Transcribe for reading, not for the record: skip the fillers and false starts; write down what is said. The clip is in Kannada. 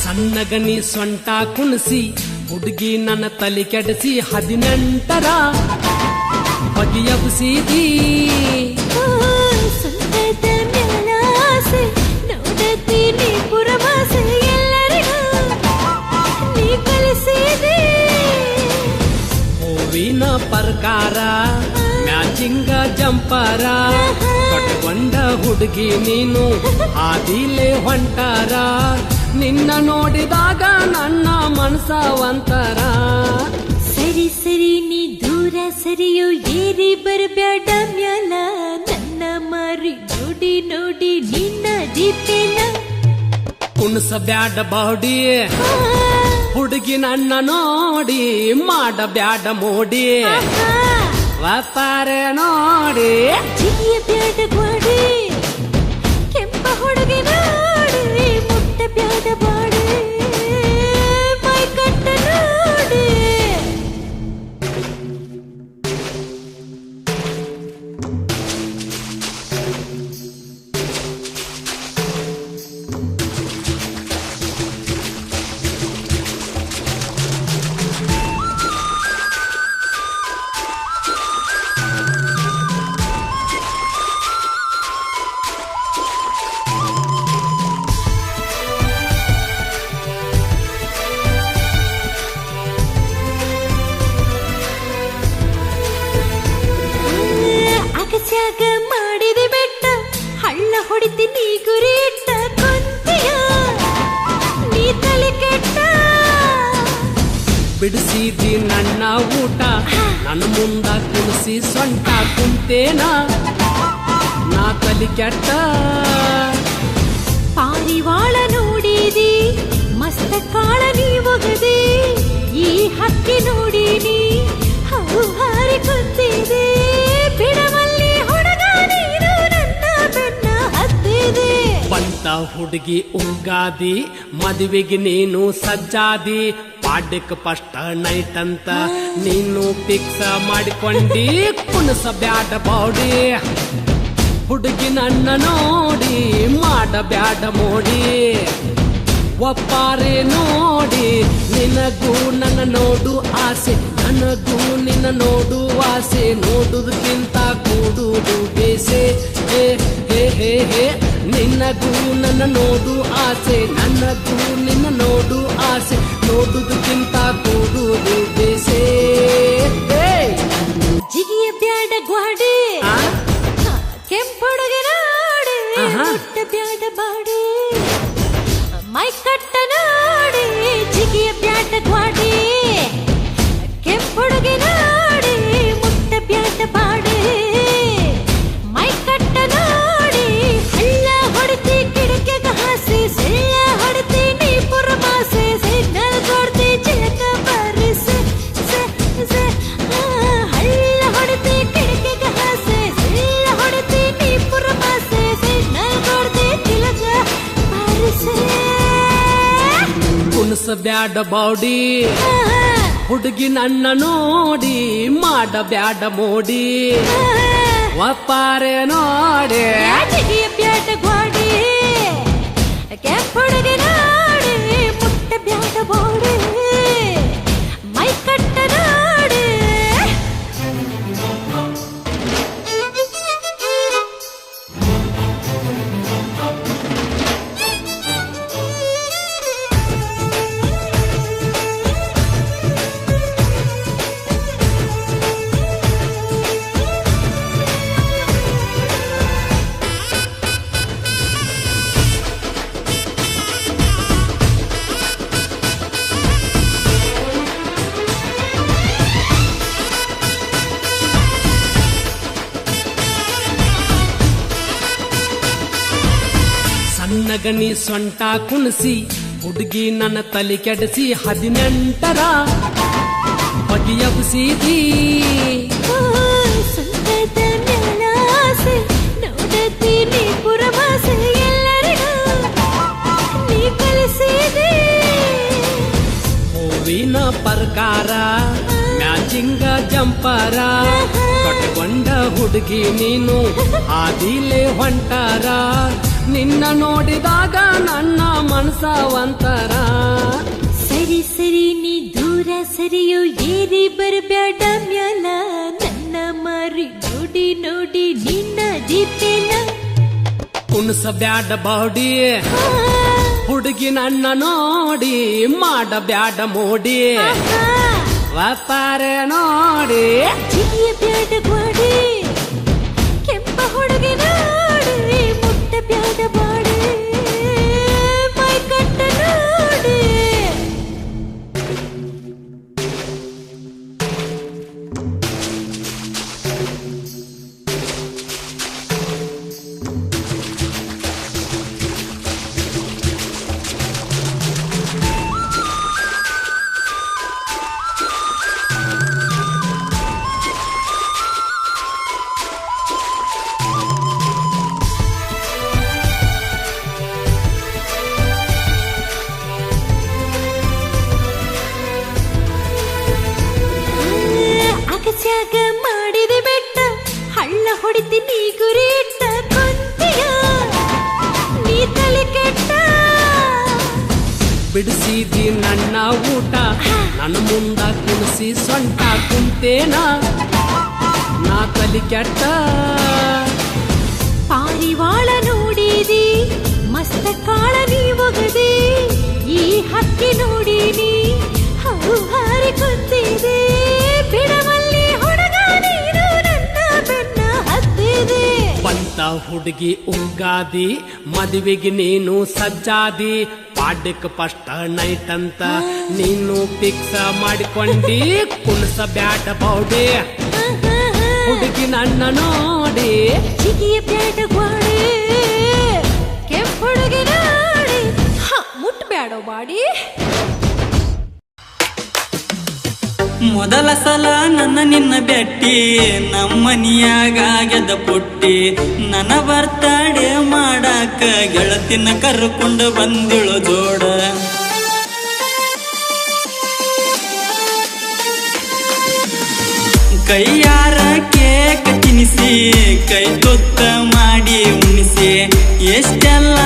ಸಣ್ಣಗನಿ ಸೊಂಟ ಕುಣಿಸಿ ಹುಡುಗಿ ನನ್ನ ತಲೆ ಕೆಡಿಸಿ 18ರ ಬಗೆಯಬ್ಸಿದಿ ಸಂತದ ಮ್ಯಾಲಾಸೆ ನೋಡತೀನಿ ಪುರವಾಸೆ ಎಲ್ಲರಿಗೂ ನೀ ಕಲಿಸಿದಿ ಹೂವಿನ ಪ್ರಕಾರ ಮ್ಯಾಚಿಂಗ ಜಂಪರ ಕಟ್ಕೊಂಡ ಹುಡುಗಿ ನೀನು ಆದಿಲೆ ಹೊಂಟಾರ ನಿನ್ನ ನೋಡಿದಾಗ ನನ್ನ ಮನಸ ಒಂತರ ಸರಿ ಸರಿ ನೀ ದೂರ ಸರಿಯೋ ಏರಿ ಬರಬ್ಯಾಡ ಮ್ಯಾಲ ನನ್ನ ಮಾರಿ ನೋಡಿ ನೋಡಿ ನಿನ್ನ ದೀಪೇನ ಕುಣಿಸಬ್ಯಾಡ ಬಾಡಿ ಹುಡುಗಿ ನನ್ನ ನೋಡಿ ಮಾಡಬ್ಯಾಡ ಮೋಡಿ ವ್ಯಾಪಾರ ನೋಡಿ ಜಿಗಿಯ ಬ್ಯಾಡ ಗ್ವಾಡಿ ಕೆಂಪ ಹುಡುಗಿ ನೋಡಿ ಮುಟ್ಟ ಬ್ಯಾಡ ಬಾಡಿ ಮೈ ಕಟ್ಟ ನೋಡಿ ಅಗಸ್ಯಾಗ ಮಾಡಿದೆ ಬೆಟ್ಟ ಹಳ್ಳ ಹೊಡಿತೀನಿ ಗುರಿ ಇಟ್ಟ ಕೊಂತಿಯ ನೀ ತಲೆ ಕೆಟ್ಟ ಬಿಡಿಸಿದಿ ನನ್ನ ಊಟ ನನ್ನ ಮುಂದ ಕುಣಿಸಿ ಸೊಂಟ ಕುಂತೇನ ನಾ ತಲಿ ಕೆಟ್ಟ ಪಾರಿವಾಳ ನೋಡಿದಿ ಮಸ್ತ ಕಾಳ ನೀ ಒಗದಿ ಈ ಹಕ್ಕಿ ನೋಡಿನಿ ಹವು ಹಾರಿ ಕುಂತಿದೆ ಬಿಡವಲ್ಲಿ ಹುಡುಗ ನೀನು ನನ್ನ ಬೆನ್ನ ಹತ್ತಿದೆ ಬಂತ ಹುಡುಗಿ ಉಗಾದಿ ಮದುವೆಗೆ ನೀನು ಸಜ್ಜಾದಿ ಪಾಡ್ಯಕ್ಕೆ ಫಸ್ಟ್ ನೈಟ್ ಅಂತ ನೀನು ಫಿಕ್ಸ್ ಮಾಡಿಕೊಂಡಿ ಕುಣಿಸಬ್ಯಾಡ ಬಾಡಿ ಹುಡುಗಿ ನನ್ನ ನೋಡಿ ಮಾಡಬ್ಯಾಡ ಮೋಡಿ ಒಪ್ಪಾರೆ ನೋಡಿ ನಿನಗೂ ನನ್ನ ನೋಡು ಆಸೆ ನನಗೂ ನಿನ್ನ ನೋಡು ಆಸೆ ನೋಡುವುದಕ್ಕಿಂತ ಕೂಡುವುದು ಬೇಸೆ ಹೇ ಹೇ ಹೇ ಹೇ ನಿನಗೂ ನನ್ನ ನೋಡು ಆಸೆ ನನಗೂ ನಿನ್ನ ನೋಡು ಆಸೆ ನೋಡುವುದಕ್ಕಿಂತ ಕೂಡುವುದು ಬೇಸೆ ಜಿಗಿಯ ಬ್ಯಾಡ ಗ್ವಾಡಿ ಕೆಂಪುಡುಗೆ ನೋಡಿ ಮುಟ್ಟ ಬ್ಯಾಡ ಬಾಡಿ ಮೈ ಕಟ್ಟ ನೋಡಿ ಜಿಗಿಯ ಬ್ಯಾಡ ಗ್ವಾಡಿ ಕೆಂಪುಡುಗೆ ನೋಡಿ ಮುಟ್ಟ ಬ್ಯಾಡ ಬಾಡಿ ಮೈ ಕಟ್ಟ ನೋಡಿ ಹಳ್ಳ ಹೊಡಿತಿ ಕಿಡಕೆಗ ಹಾಸಿ ಸಿಳ್ಳ ಹೊಡಿತಿ ನೀ ಪುರಮಾಸೆ ಸಿಗ್ನಲ್ ಕೊಡ್ತಿ ಚಿಲಕ ಬರಿಸೆ ಹಳ್ಳ ಹೊಡಿತಿ ಕಿಡಕೆಗ ಹಾಸಿ ಸಿಳ್ಳ ಹೊಡಿತಿ ನೀ ಪುರಮಾಸೆ ಸಿಗ್ನಲ್ ಕೊಡ್ತಿ ಚಿಲಕ ಬರಿಸೆ ಕುಣಿಸಬ್ಯಾಡ ಬಾಡಿ ಹುಡುಗಿ ನನ್ನ ನೋಡಿ ಮಾಡಬ್ಯಾಡ ಮೋಡಿ ಒಪ್ಪಾರೆ ನೋಡಿ ಜಿಗಿಯ ಬ್ಯಾಡ ಗ್ವಾಡಿ ಕೆಂಪುಡುಗೆ ನೋಡಿ ಮುಟ್ಟ ಬ್ಯಾಡ ಬಾಡಿ ಮೈ ಕಟ್ಟ ನೋಡಿ ಸಣ್ಣಗನಿ ಸೊಂಟ ಕುಣಿಸಿ ಹುಡುಗಿ ನನ್ನ ತಲೆ ಕೆಡಿಸಿ 18ರ ಬಗೆಯಬ್ಸಿದಿ ಸಂತದ ಮ್ಯಾಲಾಸೆ ನೋಡತೀನಿ ಪುರವಾಸೆ ಎಲ್ಲರಿಗೂ ನೀ ಕಲಿಸಿದಿ ಹೂವಿನ ಪ್ರಕಾರ ಮ್ಯಾಚಿಂಗ ಜಂಪರ ಕಟ್ಕೊಂಡ ಹುಡುಗಿ ನೀನು ಆದಿಲೆ ಹೊಂಟಾರ ನಿನ್ನ ನೋಡಿದಾಗ ನನ್ನ ಮನಸ ಒಂತರ ಸರಿ ಸರಿ ನೀ ದೂರ ಸರಿಯೋ ಏರಿ ಬರ್ಬ್ಯಾಡ ಮ್ಯಾಲ ನನ್ನ ಮಾರಿ ನೋಡಿ ನೋಡಿ ನಿನ್ನ ಜೀತೇನ ಕುಣಸ ಬ್ಯಾಡ ಬಾಡಿ ಹುಡುಗಿ ನನ್ನ ನೋಡಿ ಮಾಡ ಬ್ಯಾಡ ಮೋಡಿ ವ್ಯಾಪಾರ ನೋಡಿ ಜಿಗಿಯ ಬ್ಯಾಡ ಗ್ವಾಡಿ ಕೆಂಪ ಹುಡುಗಿ ನೋಡಿ ಮುಟ್ಟ ಬ್ಯಾಡ ಬಾಡಿ ಮೈ ಕಟ್ಟ ನೋಡಿ ಅಗಸ್ಯಾಗ ಮಾಡಿದ ಬೆಟ್ಟ ಹಳ್ಳ ಹೊಡಿತೀನಿ ಗುರಿ ಇಟ್ಟ ಕೊಂತಿಯ ನೀ ತಲೆ ಕೆಟ್ಟ ಬಿಡಿಸಿದಿ ನನ್ನ ಊಟ ನನ್ನ ಮುಂದ ಕುಣಿಸಿ ಸೊಂಟ ಕುಂತೇನ ನಾ ತಲಿ ಕೆಟ್ಟ ಪಾರಿವಾಳ ನೋಡಿದಿ ಮಸ್ತ ಕಾಳ ನೀ ಒಗದಿ ಈ ಹಕ್ಕಿ ನೋಡಿನಿ ಹೌ ಹಾರಿ ಕುಂತಿದೆ ಬಿಡವಲ್ಲಿ ಹುಡುಗ ನೀನು ನನ್ನ ಬೆನ್ನ ಹತ್ತಿದೆ ಬಂತ ಹುಡುಗಿ ಉಗಾದಿ ಮದುವೆಗೆ ನೀನು ಸಜ್ಜಾದಿ ಪಾಡ್ಯಕ್ ಫಸ್ಟ್ ನೈಟ್ ಅಂತ ನೀನು ಫಿಕ್ಸ್ ಮಾಡಿಕೊಂಡಿ ಕುಣಸ ಬ್ಯಾಡ ಬೌಡಿ ಹುಡುಗಿ ನನ್ನ ನೋಡಿ ಜಿಗಿಯ ಬ್ಯಾಡ ಗ್ವಾಡಿ ಕೆಂಪ ಹುಡುಗಿ ನೋಡಿ ಮುಟ್ ಬ್ಯಾಡೋ ಬಾಡಿ ಮೊದಲ ಸಲ ನನ್ನ ನಿನ್ನ ಬೆಟ್ಟಿ ನಮ್ಮನಿಯಾಗ ಗೆದ್ದ ಪುಟ್ಟಿ ನನ್ನ ಬರ್ತಡೆ ಮಾಡಾಕ ಗೆಳತಿನ ಕರ್ಕೊಂಡು ಬಂದಿಳು ಜೋಡ ಕೈಯಾರ ಕೇಕ್ ತಿನಿಸಿ ಕೈ ತುತ್ತ ಮಾಡಿ ಉಣಿಸಿ ಎಷ್ಟೆಲ್ಲ